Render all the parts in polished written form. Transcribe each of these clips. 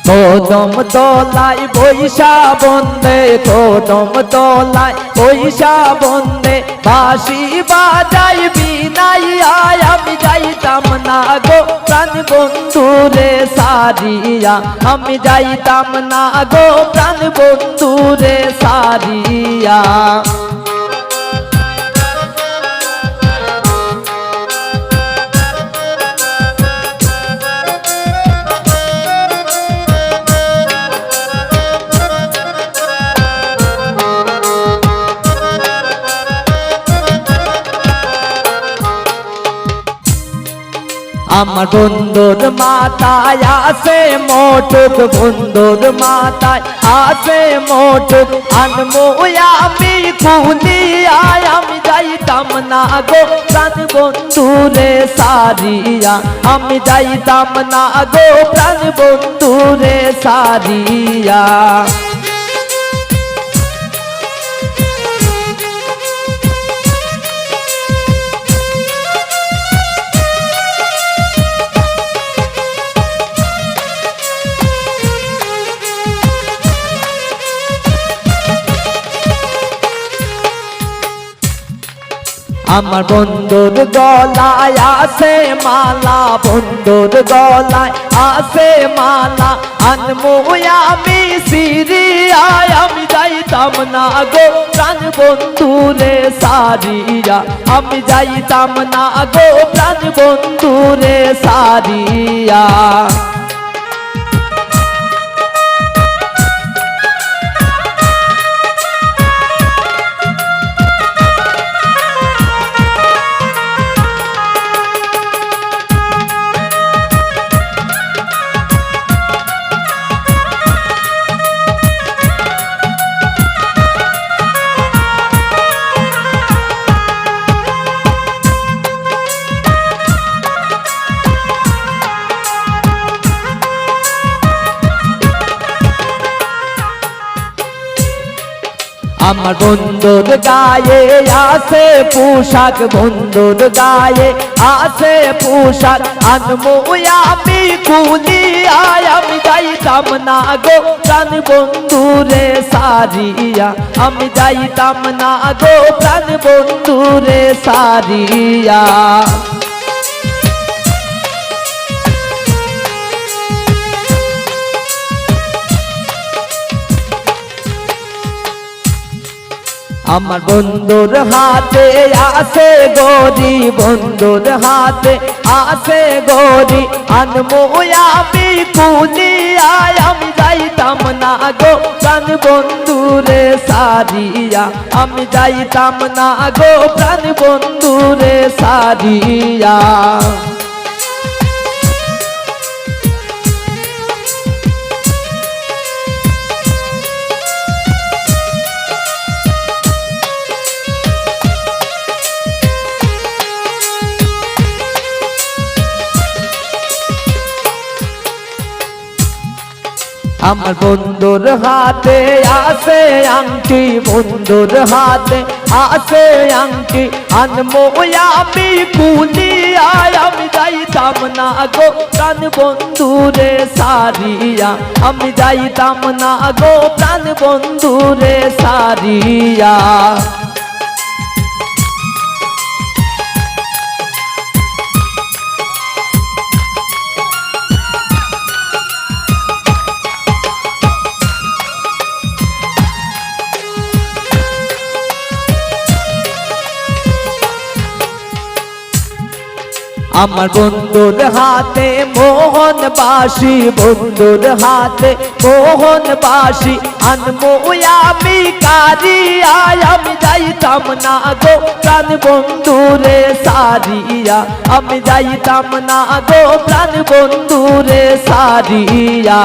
কদম তলায় বৈশা বন্দে, কদম তলায় বৈশা বন্দে, বাঁশি বাজাই বিনাইয়া আমি যাইতাম না গো প্রাণ বন্ধুরে সারিয়া, আমি যাইতাম না গো প্রাণ বন্ধুরে সারিয়া। আমার বন্ধুর মাথায় আসে মোটক, বন্ধুর মাথায় আসে মোটক, আনমো আমি কুলিয়া আমি যাইতাম না গো প্রাণ বন্ধুরে সারিয়া, আমি যাইতাম না গো প্রাণ বন্ধুরে সারিয়া। আমার বন্ধুর গলায় আসে মালা, বন্ধুর গলায় আসে মালা, আনমো আমি সিরিয়ায় আমি যাইতাম না গো প্রাণ বন্ধুরে সারিয়া, আমি যাইতাম না গো প্রাণ বন্ধুরে সারিয়া। আমার বন্ধুর গায়ে আসে পোশাক, বন্ধুর গায়ে আসে পোশাক, আনমো আমি কুলিয়া আমি যাইতাম না গো প্রাণ বন্ধুরে সারিয়া, আমি যাইতাম না গো প্রাণ বন্ধুরে সারিয়া। আমার বন্ধুর হাতে আসে গরি, বন্ধুর হাতে আসে গরি, আনমো আমি কুলিয়া আমি যাইতাম না গো প্রাণ বন্ধুরে সারিয়া, আমি যাইতাম না গো প্রাণ বন্ধুরে সারিয়া। আমার বন্ধুর হাতে আসে আংটি, বন্ধুর হাতে আসে আংটি, আনমো আমি কুলিয়া আমি যাইতাম না গো প্রাণ বন্ধুরে সারিয়া, আমি যাইতাম না গো প্রাণ বন্ধুরে সারিয়া। আমার বন্ধুর হাতে মোহন বাসি, বন্ধুর হাতে মোহন বাসি, আনমো আমি কারিয়া আমি যাইতাম না গো প্রাণ বন্ধুরে সারিয়া, আমি যাইতাম না গো প্রাণ বন্ধুরে সারিয়া।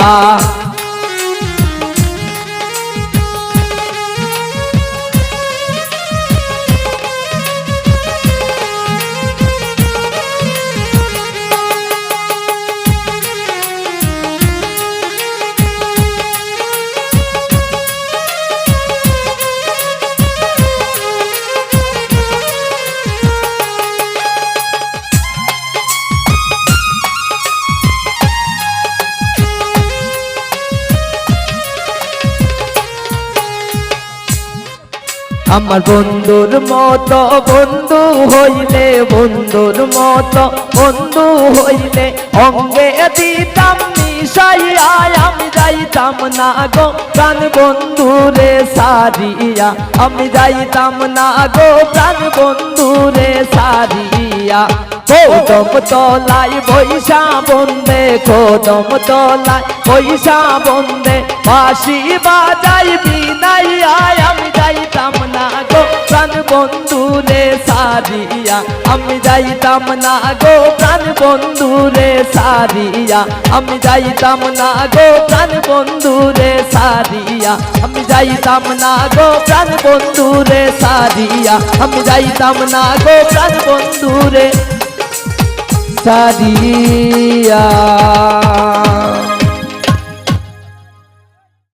আমার বন্ধুর মতো বন্ধু হইলে, বন্ধুর মতো বন্ধু হইলে অঙ্গে দিতাম মিশাইয়া, আমি যাইতাম না গো প্রাণ বন্ধুরে সারিয়া, আমি যাইতাম না গো প্রাণ বন্ধুরে সারিয়া। কদম তলায় বৈশা বন্দে, কদম তলায় বৈশা বন্দে বাঁশি বাজাই বিনাইয়া, আমি যাইতাম না গো প্রাণ বন্ধুরে সারিয়া, আমি যাইতাম না গো প্রাণ বন্ধুরে সারিয়া, আমি যাইতাম না গো প্রাণ বন্ধুরে সারিয়া, আমি যাইতাম না গো প্রাণ বন্ধুরে সারিয়া, আমি যাইতাম না গো প্রাণ বন্ধুরে সারিয়া।